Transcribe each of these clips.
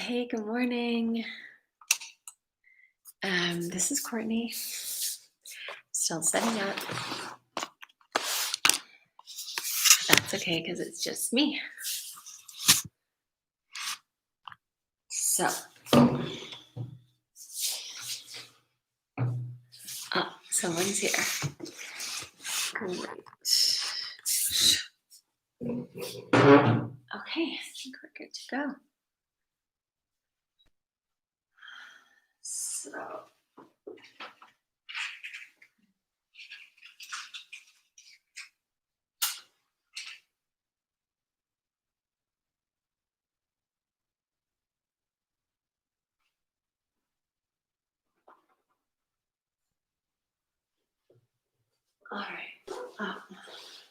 Hey, good morning. This is Courtney. Still setting up. That's okay because it's just me. So, someone's here. Great. Okay, I think we're good to go. So, all right.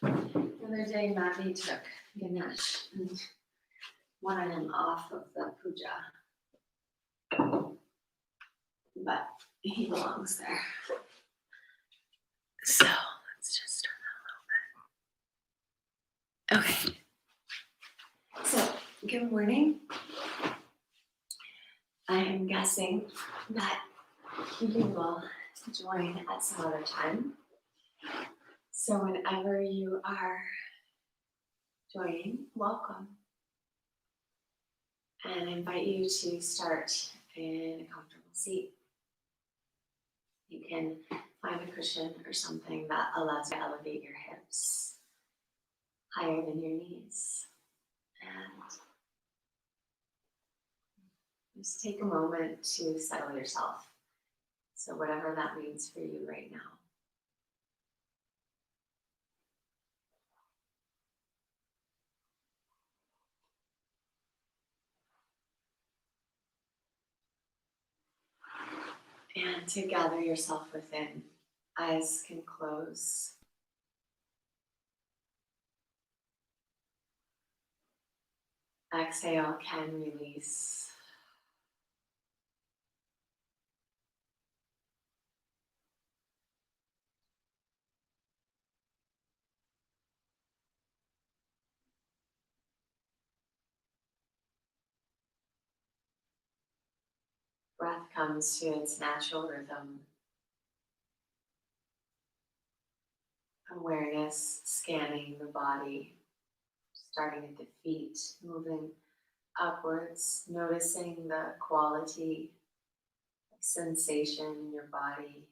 The other day, Maddie took Ganesh and wanted him off of the puja, but he belongs there. So, let's just turn that a little bit. Okay. So, good morning. I am guessing that you will join at some other time. So whenever you are joining, welcome. And I invite you to start in a comfortable seat. You can find a cushion or something that allows you to elevate your hips higher than your knees. And just take a moment to settle yourself. So whatever that means for you right now. And to gather yourself within, eyes can close. Exhale can release. Breath comes to its natural rhythm. Awareness scanning the body, starting at the feet, moving upwards, noticing the quality of sensation in your body.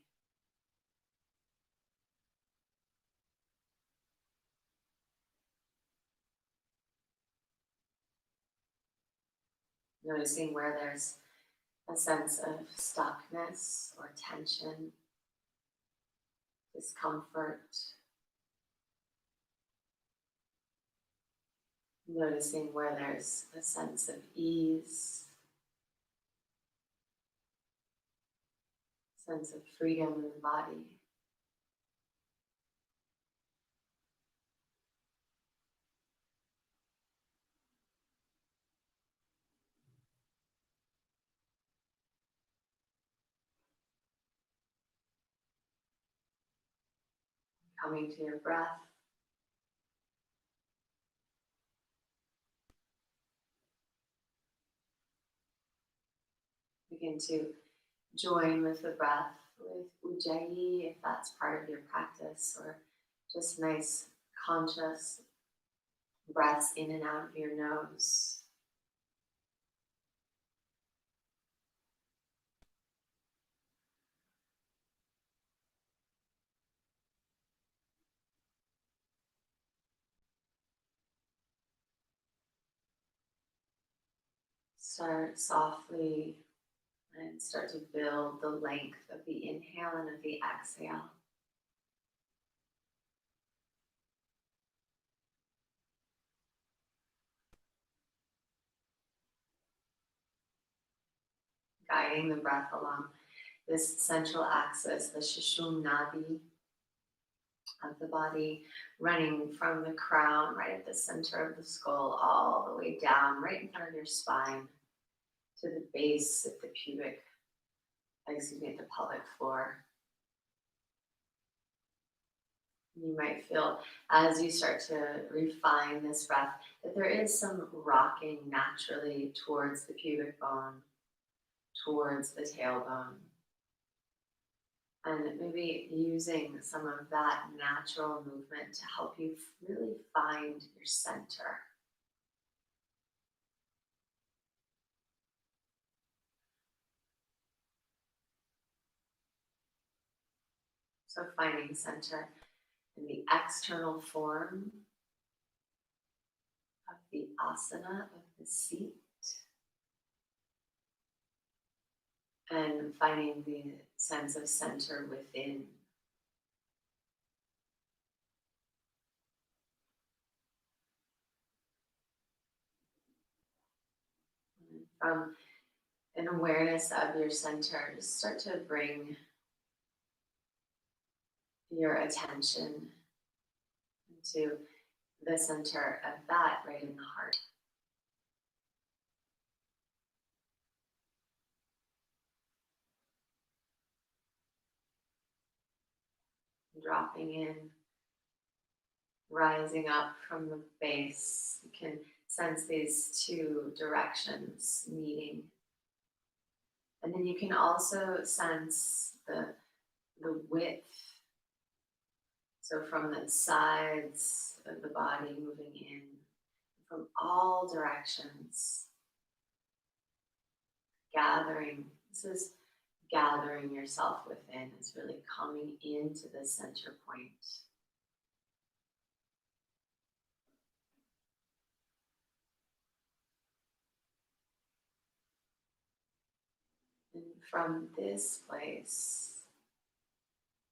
Noticing where there's a sense of stuckness or tension, discomfort. Noticing where there's a sense of ease, sense of freedom in the body. Coming to your breath. Begin to join with the breath with Ujjayi if that's part of your practice, or just nice conscious breaths in and out of your nose. Start softly and start to build the length of the inhale and of the exhale. Guiding the breath along this central axis, the Sushumna Nadi of the body, running from the crown right at the center of the skull all the way down right in front of your spine to the base of the the pelvic floor. You might feel as you start to refine this breath that there is some rocking naturally towards the pubic bone, towards the tailbone, and maybe using some of that natural movement to help you really find your center. So finding center in the external form of the asana of the seat, and finding the sense of center within. And from an awareness of your center, just start to bring your attention into the center of that right in the heart. Dropping in, rising up from the base. You can sense these two directions meeting. And then you can also sense the width. So from the sides of the body moving in, from all directions, gathering. This is gathering yourself within. It's really coming into the center point. And from this place,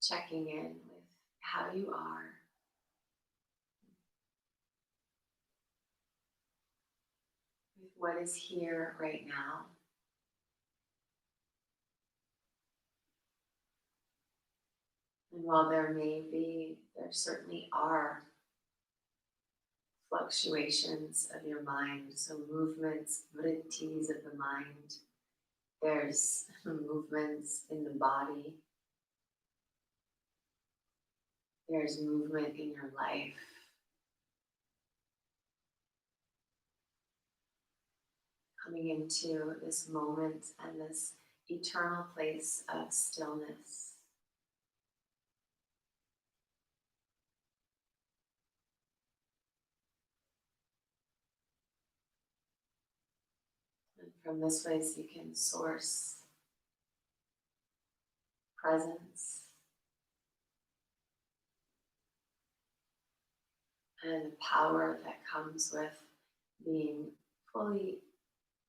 checking in with how you are, with what is here right now. And while there certainly are fluctuations of your mind, so movements, vrittis of the mind, there's movements in the body, there's movement in your life. Coming into this moment and this eternal place of stillness. And from this place, you can source presence and the power that comes with being fully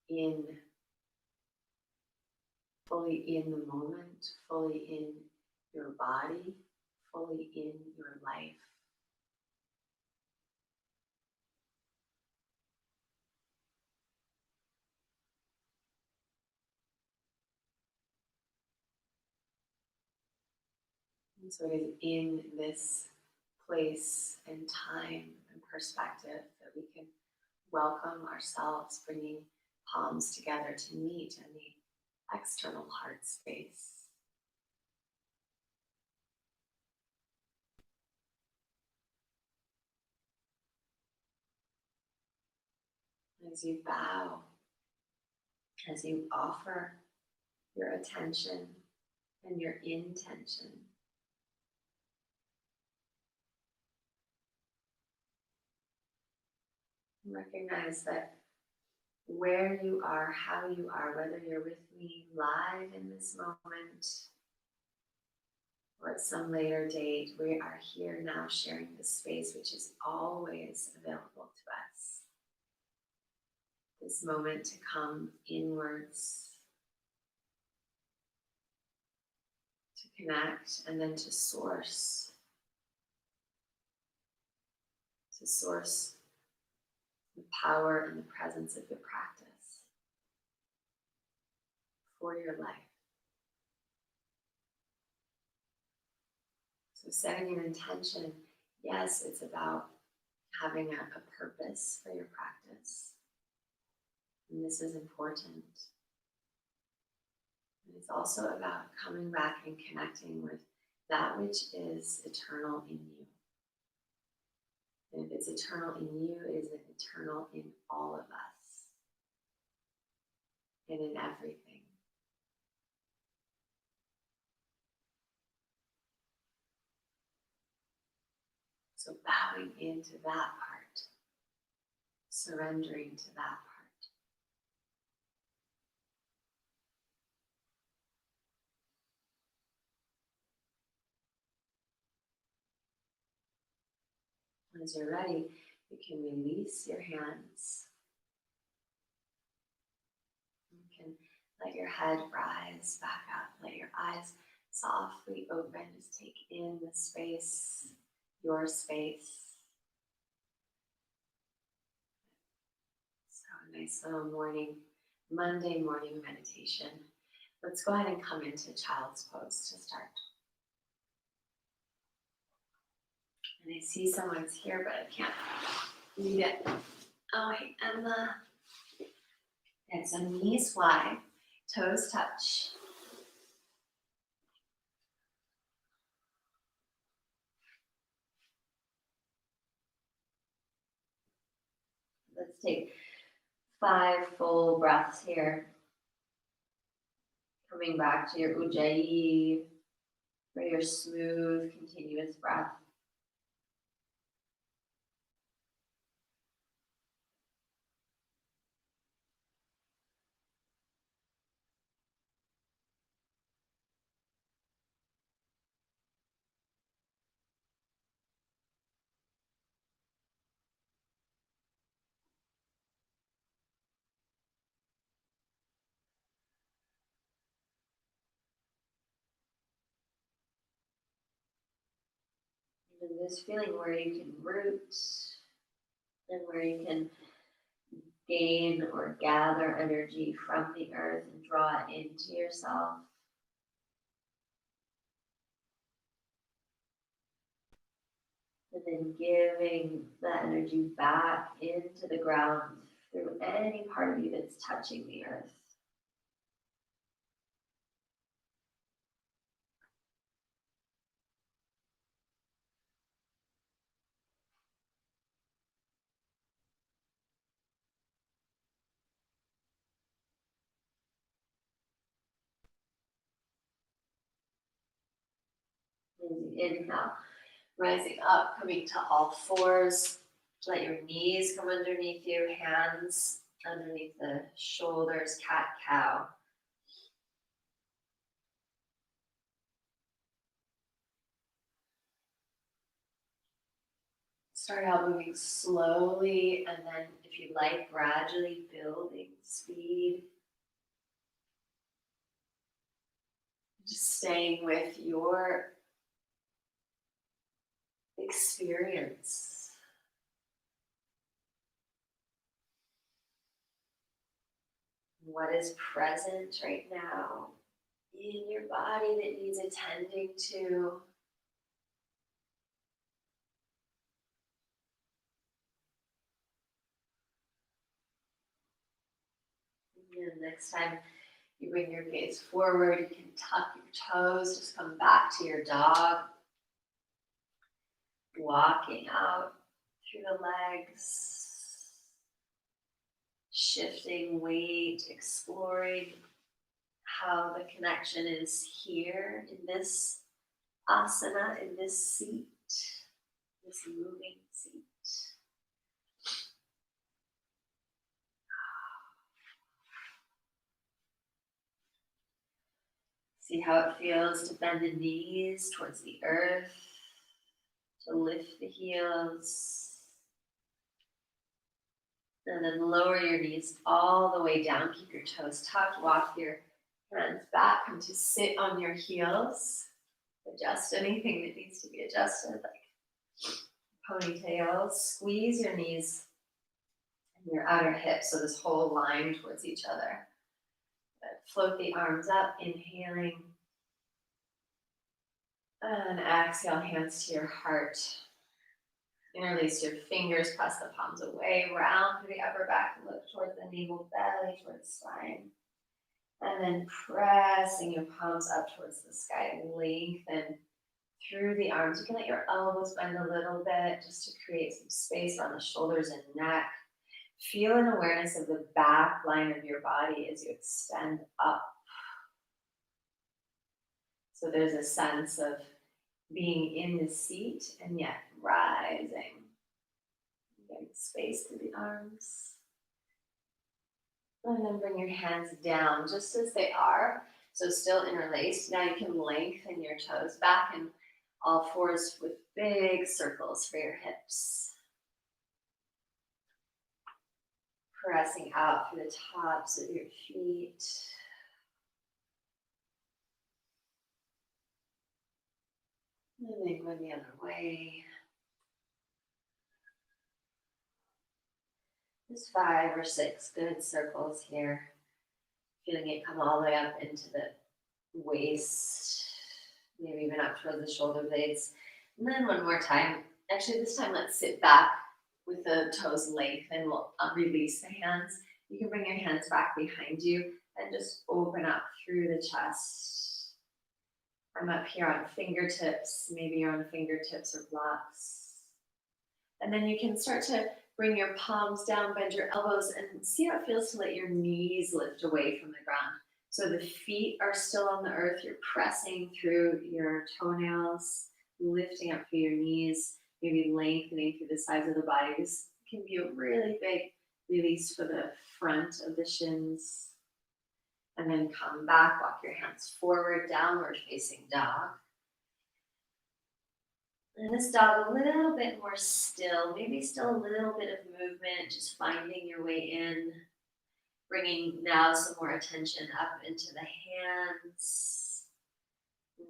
in, fully in the moment, fully in your body, fully in your life. And so it is in this place and time and perspective that we can welcome ourselves, bringing palms together to meet in the external heart space. As you bow, as you offer your attention and your intention, recognize that where you are, how you are, whether you're with me live in this moment or at some later date, we are here now sharing this space which is always available to us. This moment to come inwards, to connect, and then to source the power and the presence of your practice for your life. So setting an intention, yes, it's about having a purpose for your practice. And this is important. And it's also about coming back and connecting with that which is eternal in you. And if it's eternal in you, it is eternal in all of us and in everything. So bowing into that part, surrendering to that part. As you're ready, you can release your hands. You can let your head rise back up. Let your eyes softly open. Just take in the space, your space. So a nice little Monday morning meditation. Let's go ahead and come into child's pose to start. And I see someone's here, but I can't read it. Oh, wait, Emma. And so knees wide, toes touch. Let's take 5 full breaths here. Coming back to your Ujjayi, for your smooth, continuous breath. And this feeling where you can root and where you can gain or gather energy from the earth and draw it into yourself. And then giving that energy back into the ground through any part of you that's touching the earth. Inhale, rising up, coming to all fours. Let your knees come underneath you, hands underneath the shoulders, cat-cow. Start out moving slowly, and then if you like, gradually building speed. Just staying with your experience. What is present right now in your body that needs attending to? And next time you bring your gaze forward, you can tuck your toes, just come back to your dog. Walking out through the legs, shifting weight, exploring how the connection is here in this asana, in this seat, this moving seat. See how it feels to bend the knees towards the earth, to lift the heels, and then lower your knees all the way down. Keep your toes tucked, walk your hands back, come to sit on your heels. Adjust anything that needs to be adjusted, like ponytails. Squeeze your knees and your outer hips, so this whole line towards each other. Float the arms up, inhaling. And exhale, hands to your heart. Interlace your fingers, press the palms away, round through the upper back, look towards the navel, belly, towards spine. And then pressing your palms up towards the sky, lengthen through the arms. You can let your elbows bend a little bit just to create some space around the shoulders and neck. Feel an awareness of the back line of your body as you extend up. So there's a sense of being in the seat and yet rising. Getting space through the arms. And then bring your hands down just as they are. So still interlaced. Now you can lengthen your toes back in all fours with big circles for your hips. Pressing out through the tops of your feet. And then going the other way. Just 5 or 6 good circles here. Feeling it come all the way up into the waist, maybe even up towards the shoulder blades. And then one more time. Actually, this time let's sit back with the toes lengthened. We'll release the hands. You can bring your hands back behind you and just open up through the chest. I'm up here on fingertips. Maybe you're on fingertips or blocks. And then you can start to bring your palms down, bend your elbows, and see how it feels to let your knees lift away from the ground. So the feet are still on the earth. You're pressing through your toenails, lifting up through your knees, maybe lengthening through the sides of the body. This can be a really big release for the front of the shins. And then come back, walk your hands forward, downward facing dog. And this dog a little bit more still, maybe still a little bit of movement, just finding your way in. Bringing now some more attention up into the hands.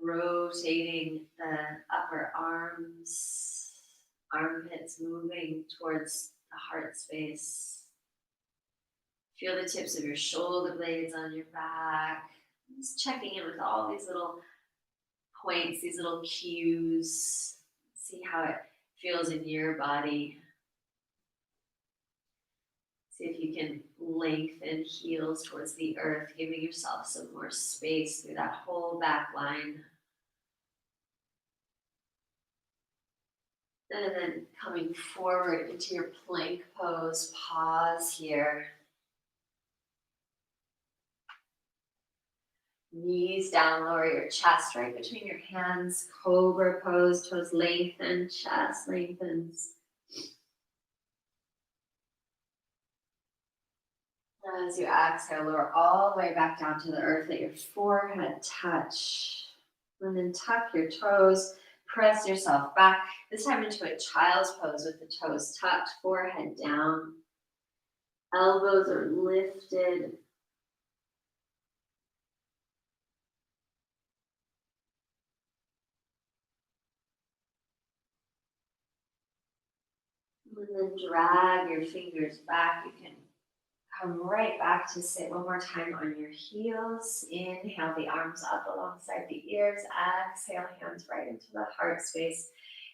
Rotating the upper arms, armpits moving towards the heart space. Feel the tips of your shoulder blades on your back. Just checking in with all these little points, these little cues. See how it feels in your body. See if you can lengthen heels towards the earth, giving yourself some more space through that whole back line. And then coming forward into your plank pose, pause here. Knees down, lower your chest right between your hands. Cobra pose, toes lengthen, chest lengthens. As you exhale, lower all the way back down to the earth. Let your forehead touch. And then tuck your toes. Press yourself back. This time into a child's pose with the toes tucked, forehead down. Elbows are lifted. And then drag your fingers back. You can come right back to sit one more time on your heels. Inhale the arms up alongside the ears. Exhale, hands right into the heart space.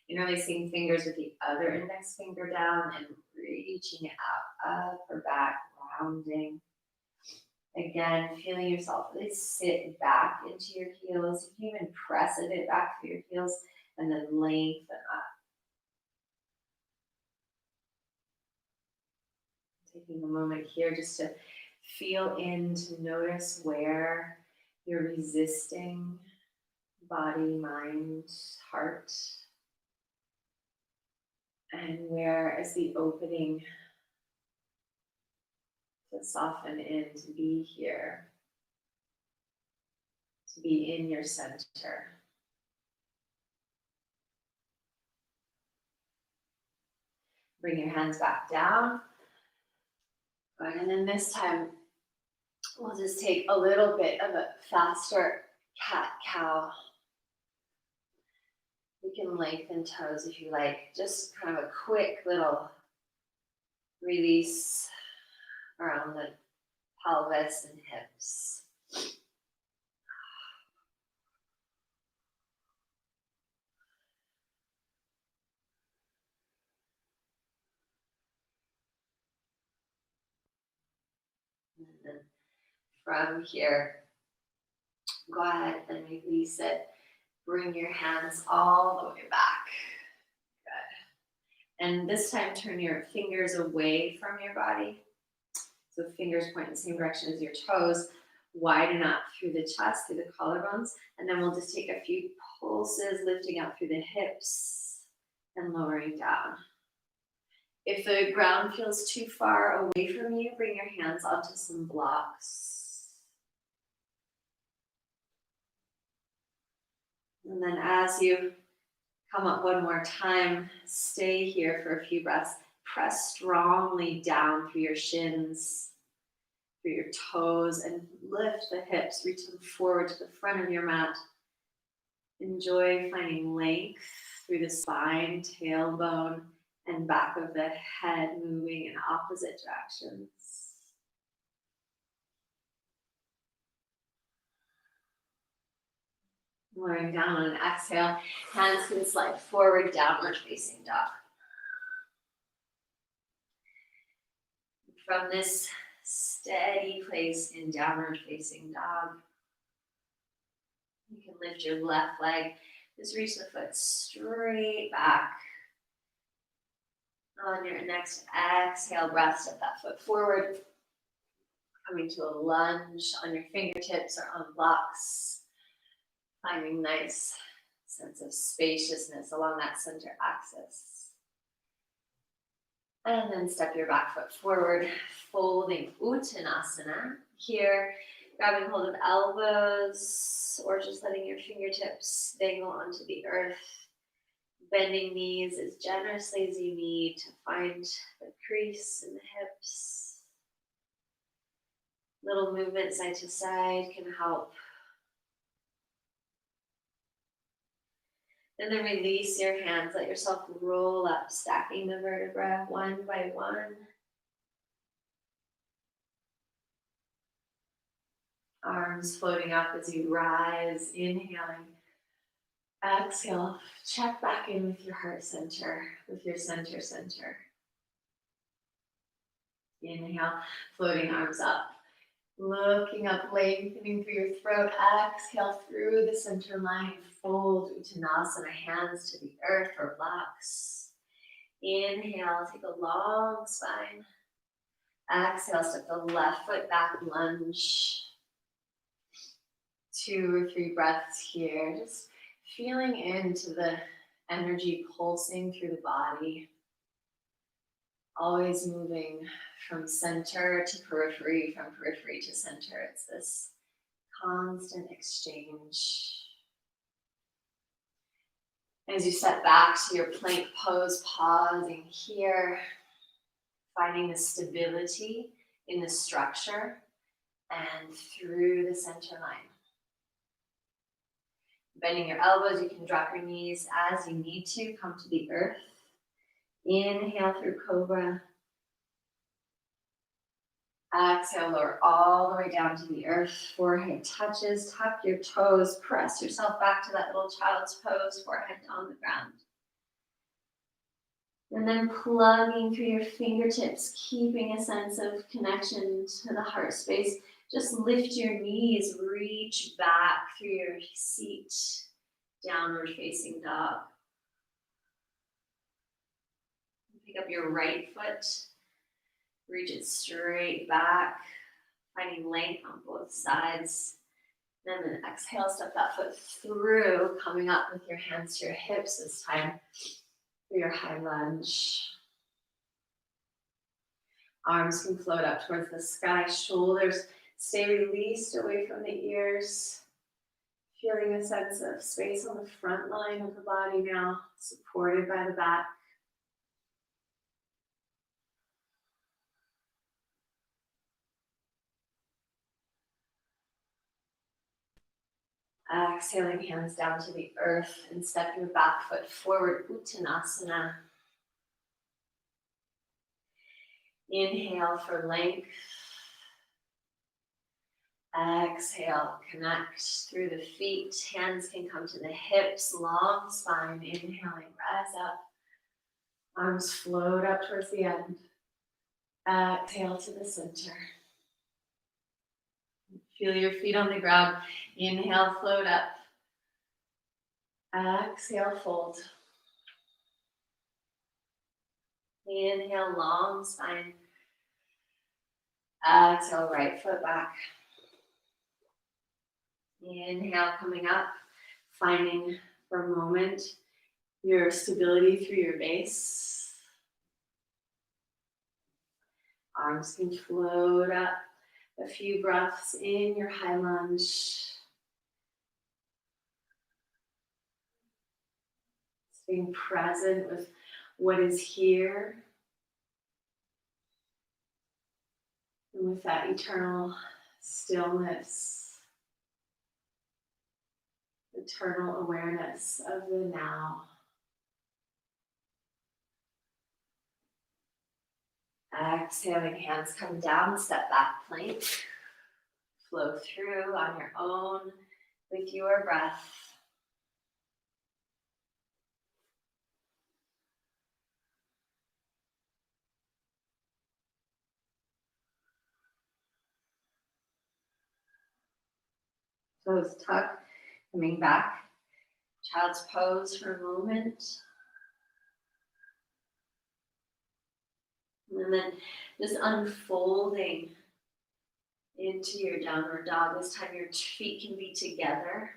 Interlacing fingers with the other index finger down and reaching it out, up or back, rounding. Again, feeling yourself really sit back into your heels. You can even press a bit back through your heels and then lengthen up. Taking a moment here just to feel in, to notice where you're resisting body, mind, heart. And where is the opening to soften in, to be here, to be in your center. Bring your hands back down. Good. And then this time, we'll just take a little bit of a faster cat-cow. You can lengthen toes if you like. Just kind of a quick little release around the pelvis and hips. And then from here, go ahead and release it. Bring your hands all the way back. Good. And this time, turn your fingers away from your body. So fingers point in the same direction as your toes. Widen up through the chest, through the collarbones. And then we'll just take a few pulses, lifting up through the hips and lowering down. If the ground feels too far away from you, bring your hands onto some blocks. And then as you come up one more time, stay here for a few breaths. Press strongly down through your shins, through your toes, and lift the hips. Reach them forward to the front of your mat. Enjoy finding length through the spine, tailbone, and back of the head, moving in opposite directions. Lowering down on an exhale, hands can slide forward, downward facing dog. From this steady place in downward facing dog, you can lift your left leg, just reach the foot straight back. On your next exhale, breath, step that foot forward, coming to a lunge on your fingertips or on blocks, finding nice sense of spaciousness along that center axis. And then step your back foot forward, folding Uttanasana. Here, grabbing hold of elbows or just letting your fingertips dangle onto the earth. Bending knees as generously as you need to find the crease in the hips. Little movement side to side can help. And then release your hands, let yourself roll up, stacking the vertebrae one by one. Arms floating up as you rise, inhaling. Exhale, check back in with your heart center, with your center. Inhale, floating arms up. Looking up, lengthening through your throat. Exhale through the center line. Fold Uttanasana, hands to the earth or blocks. Inhale, take a long spine. Exhale, step the left foot back, lunge. 2 or 3 breaths here. Just feeling into the energy pulsing through the body. Always moving from center to periphery, from periphery to center. It's this constant exchange. As you step back to your plank pose, pausing here, finding the stability in the structure and through the center line. Bending your elbows, you can drop your knees as you need to, come to the earth. Inhale through Cobra. Exhale, lower all the way down to the earth. Forehead touches, tuck your toes, press yourself back to that little child's pose, forehead on the ground. And then plugging through your fingertips, keeping a sense of connection to the heart space. Just lift your knees, reach back through your seat, downward facing dog. Pick up your right foot, reach it straight back, finding length on both sides. And then exhale, step that foot through, coming up with your hands to your hips this time for your high lunge. Arms can float up towards the sky, shoulders stay released away from the ears. Feeling a sense of space on the front line of the body now, supported by the back. Exhaling, hands down to the earth and step your back foot forward, Uttanasana. Inhale for length. Exhale, connect through the feet. Hands can come to the hips, long spine. Inhaling, rise up. Arms float up towards the end. Exhale to the center. Feel your feet on the ground. Inhale, float up. Exhale, fold. Inhale, long spine. Exhale, right foot back. Inhale, coming up, finding for a moment your stability through your base. Arms can float up. A few breaths in your high lunge. Being present with what is here. And with that eternal stillness, eternal awareness of the now. Exhaling, hands come down, step back plank. Flow through on your own with your breath. Toes tuck, coming back. Child's pose for a moment. And then just unfolding into your downward dog. This time your feet can be together.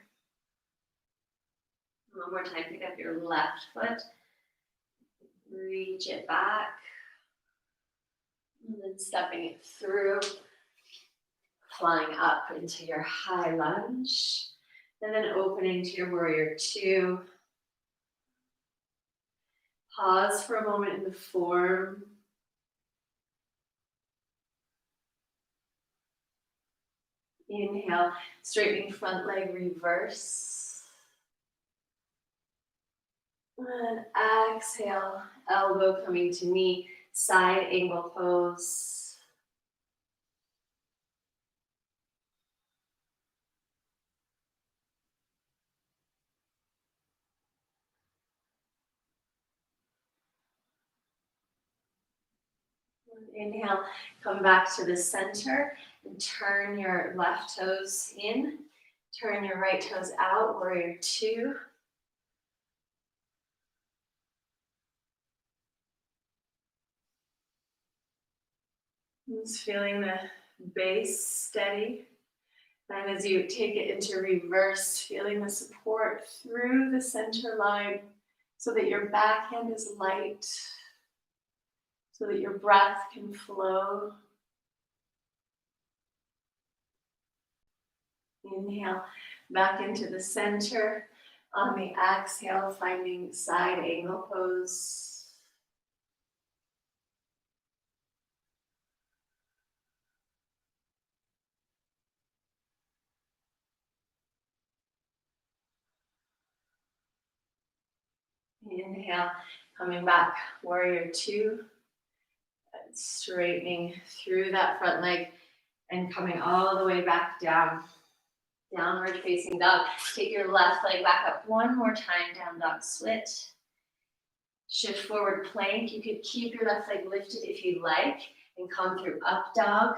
One more time, pick up your left foot. Reach it back. And then stepping it through. Flying up into your high lunge. And then opening to your warrior two. Pause for a moment in the form. Inhale, straightening front leg, reverse. And exhale, elbow coming to knee, side angle pose. Inhale, come back to the center and turn your left toes in. Turn your right toes out, warrior two. Just feeling the base steady. And as you take it into reverse, feeling the support through the center line so that your backhand is light, so that your breath can flow. Inhale, back into the center. On the exhale, finding side angle pose. Inhale, coming back, warrior two. Straightening through that front leg and coming all the way back down. Downward facing dog. Take your left leg back up one more time, down dog switch. Shift forward plank. You could keep your left leg lifted if you like and come through up dog.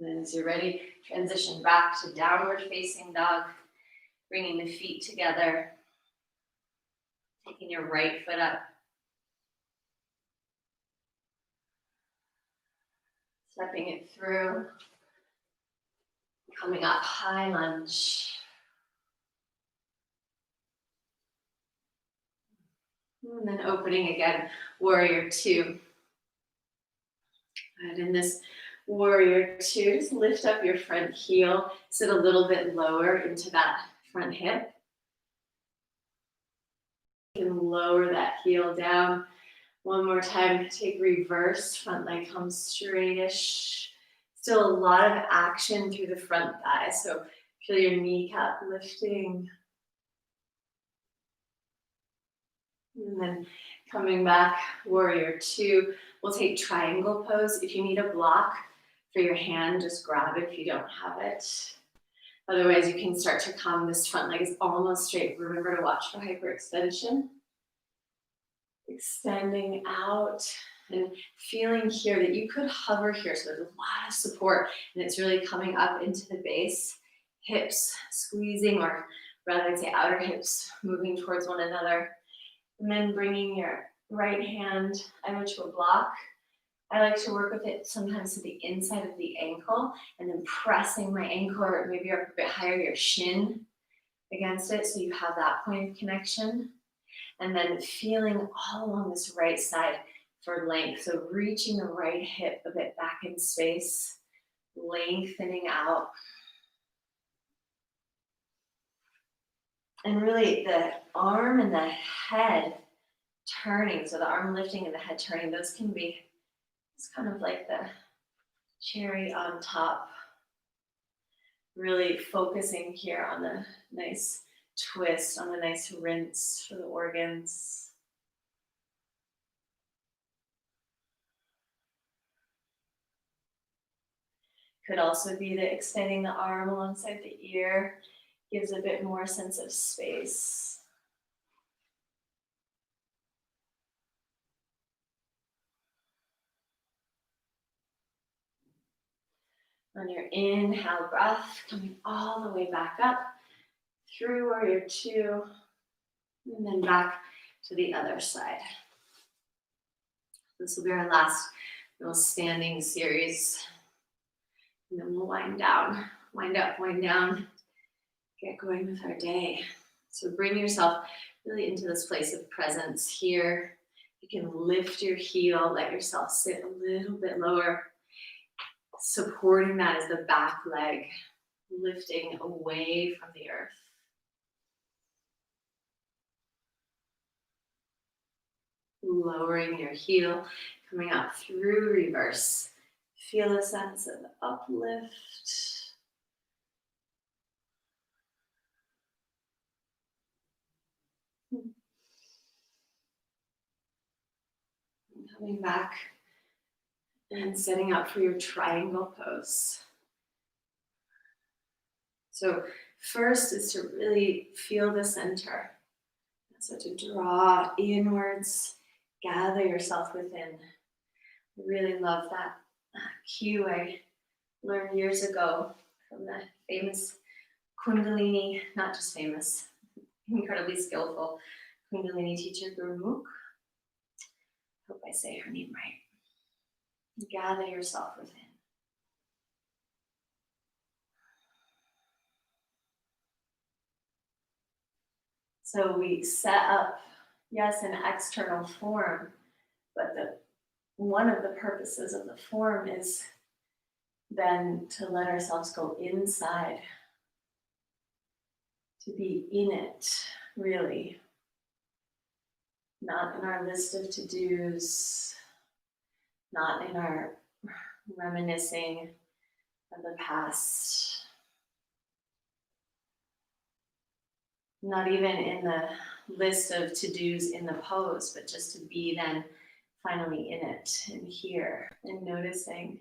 And then as you're ready, transition back to downward facing dog, bringing the feet together, taking your right foot up. Stepping it through, coming up, high lunge. And then opening again, warrior two. And in this warrior two, just lift up your front heel, sit a little bit lower into that front hip. You can lower that heel down. One more time, take reverse, front leg comes straightish. Still a lot of action through the front thigh, so feel your kneecap lifting. And then coming back, warrior two. We'll take triangle pose. If you need a block for your hand, just grab it if you don't have it. Otherwise, you can start to come. This front leg is almost straight. Remember to watch for hyperextension. Extending out and feeling here that you could hover here. So there's a lot of support and it's really coming up into the base. Hips squeezing, or rather I'd say outer hips moving towards one another. And then bringing your right hand either to a block. I like to work with it sometimes to the inside of the ankle and then pressing my ankle, or maybe you're up a bit higher, your shin against it, so you have that point of connection. And then feeling all along this right side for length. So reaching the right hip a bit back in space, lengthening out. And really the arm and the head turning, so the arm lifting and the head turning, those can be, it's kind of like the cherry on top. Really focusing here on the nice twist, on the nice rinse for the organs. Could also be that extending the arm alongside the ear gives a bit more sense of space. On your inhale breath, coming all the way back up through warrior two, and then back to the other side. This will be our last little standing series. And then we'll wind down, wind up, wind down, get going with our day. So bring yourself really into this place of presence here. You can lift your heel, let yourself sit a little bit lower. Supporting that is the back leg, lifting away from the earth. Lowering your heel, coming up through reverse. Feel a sense of uplift. Coming back and setting up for your triangle pose. So first is to really feel the center. So to draw inwards, gather yourself within. I really love that cue I learned years ago from the famous Kundalini, not just famous, incredibly skillful Kundalini teacher, Guru Mukh. Hope I say her name right. Gather yourself within. So we set up, yes, an external form, but one of the purposes of the form is then to let ourselves go inside, to be in it, really. Not in our list of to-dos, not in our reminiscing of the past, not even in the list of to-dos in the pose, but just to be then finally in it and here and noticing,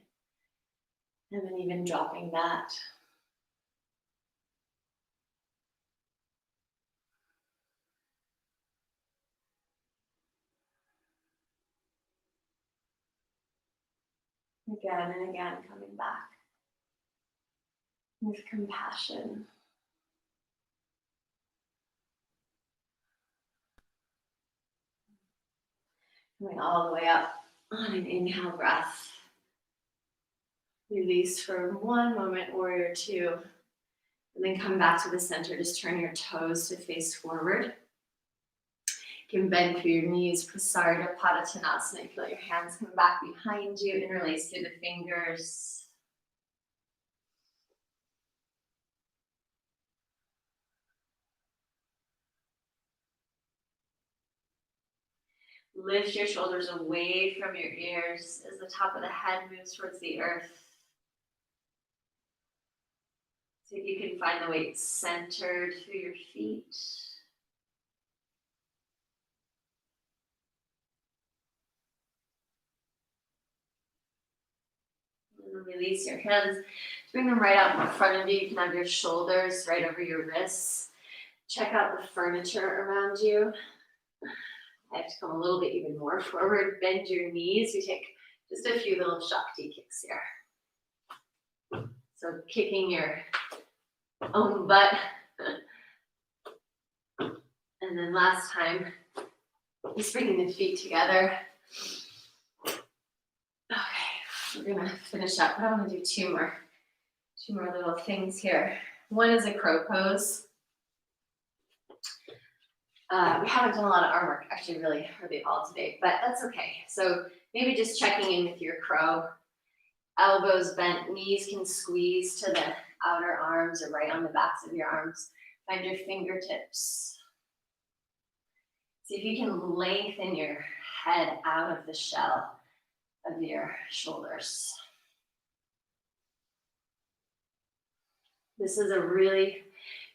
and then even dropping that. Again and again, coming back with compassion. Coming all the way up on an inhale breath. Release for one moment, warrior two. And then come back to the center. Just turn your toes to face forward. You can bend through your knees, Prasarita Padottanasana. Feel your hands come back behind you, interlace through the fingers. Lift your shoulders away from your ears as the top of the head moves towards the earth. See if you can find the weight centered through your feet. And release your hands. Bring them right out in front of you. You can have your shoulders right over your wrists. Check out the furniture around you. I have to come a little bit even more forward, bend your knees. We take just a few little Shakti kicks here. So kicking your own butt. And then last time, just bringing the feet together. Okay, we're gonna finish up. I want to do two more little things here. One is a crow pose. We haven't done a lot of arm work, actually really hardly all today, but that's okay. So maybe just checking in with your crow. Elbows bent, knees can squeeze to the outer arms or right on the backs of your arms. Find your fingertips. See if you can lengthen your head out of the shell of your shoulders. This is a really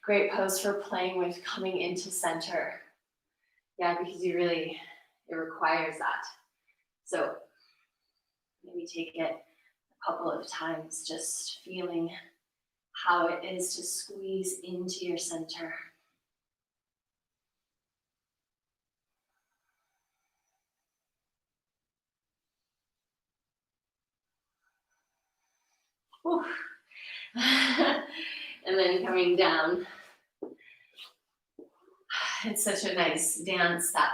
great pose for playing with coming into center. Yeah, because it requires that. So maybe take it a couple of times, just feeling how it is to squeeze into your center. Whew. And then coming down. It's such a nice dance, that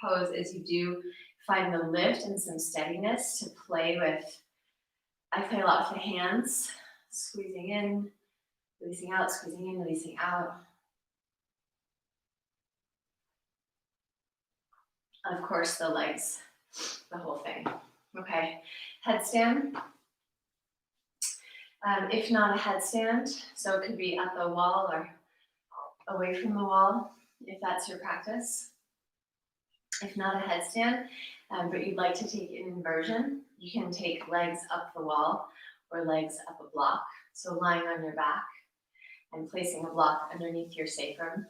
pose, as you do find the lift and some steadiness to play with. I play a lot with the hands, squeezing in, releasing out, squeezing in, releasing out. And of course, the legs, the whole thing. Okay, headstand. If not a headstand, so it could be at the wall or away from the wall, if that's your practice. If not a headstand, but you'd like to take an inversion, you can take legs up the wall or legs up a block. So lying on your back and placing a block underneath your sacrum,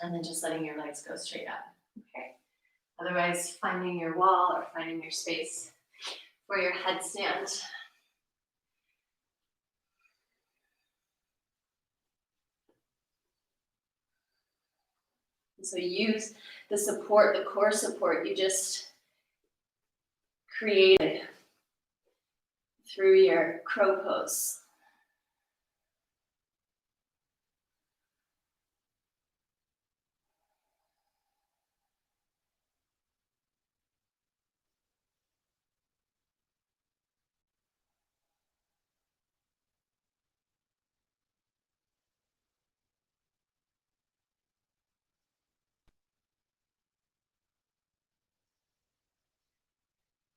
and then just letting your legs go straight up. Okay. Otherwise, finding your wall or finding your space for your headstand. So use the support, the core support you just created through your crow pose.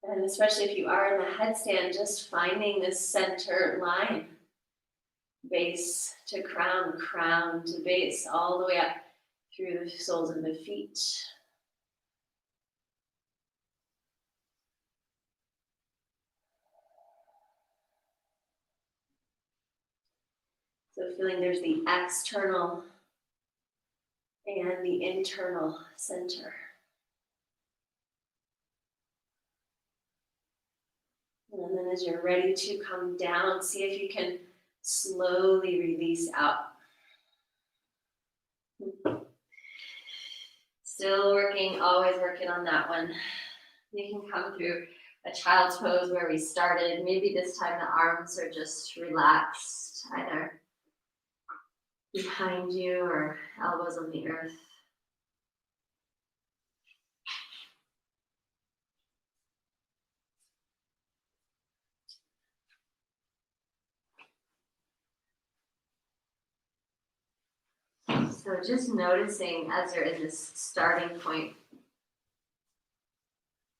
And especially if you are in the headstand, just finding this center line, base to crown, crown to base, all the way up through the soles of the feet. So feeling there's the external and the internal center. And then as you're ready to come down, see if you can slowly release out. Still working, always working on that one. You can come through a child's pose where we started. Maybe this time the arms are just relaxed, either behind you or elbows on the earth. So just noticing as you're in this starting point,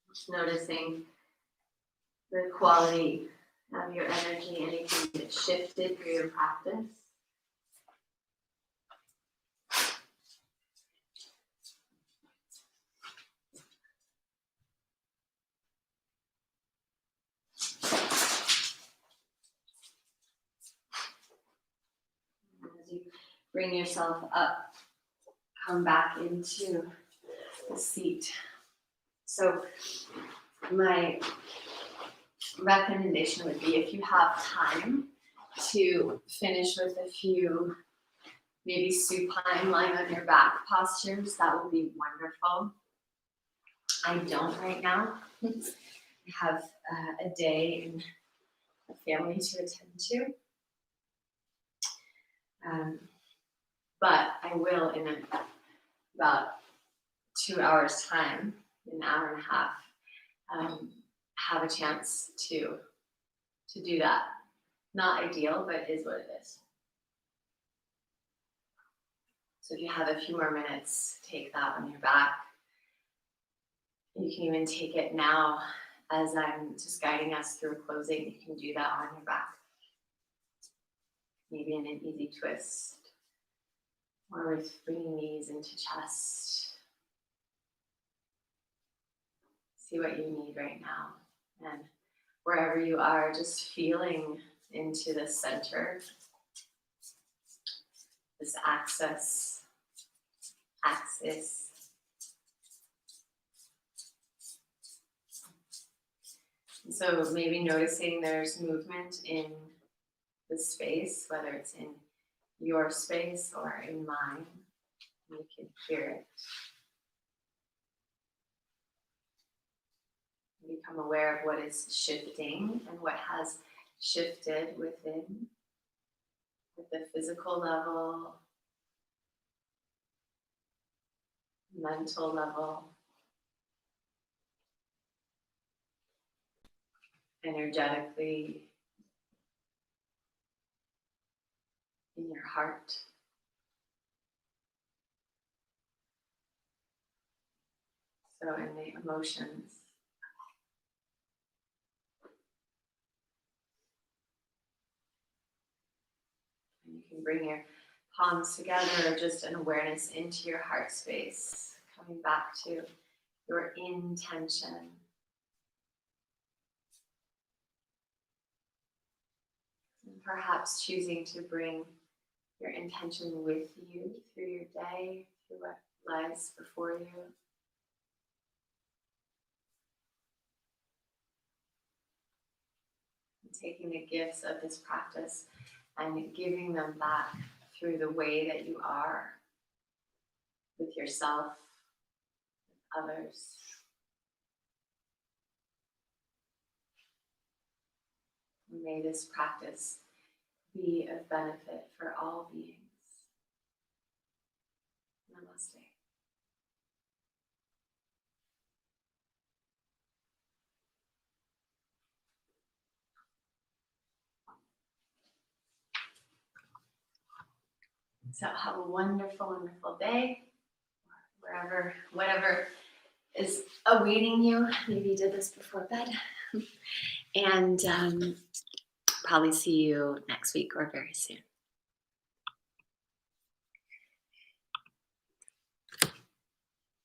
just noticing the quality of your energy, anything that shifted through your practice. As you bring yourself up, come back into the seat. So my recommendation would be, if you have time, to finish with a few maybe supine lying on your back postures. That would be wonderful. I don't right now. I have a day and a family to attend to. But I will in about 2 hours time, an hour and a half, have a chance to do that. Not ideal, but is what it is. So if you have a few more minutes, take that on your back. You can even take it now as I'm just guiding us through closing. You can do that on your back. Maybe in an easy twist, or with bringing knees into chest. See what you need right now. And wherever you are, just feeling into the center, this axis. And so maybe noticing there's movement in the space, whether it's in your space or in mine. You can hear it. Become aware of what is shifting and what has shifted within, at the physical level, mental level, energetically, in your heart. So in the emotions. And you can bring your palms together, just an awareness into your heart space, coming back to your intention. And perhaps choosing to bring your intention with you through your day, through what lies before you. And taking the gifts of this practice and giving them back through the way that you are with yourself, with others. May this practice be of benefit for all beings. Namaste. So have a wonderful, wonderful day, wherever, whatever is awaiting you. Maybe you did this before bed. And probably see you next week or very soon.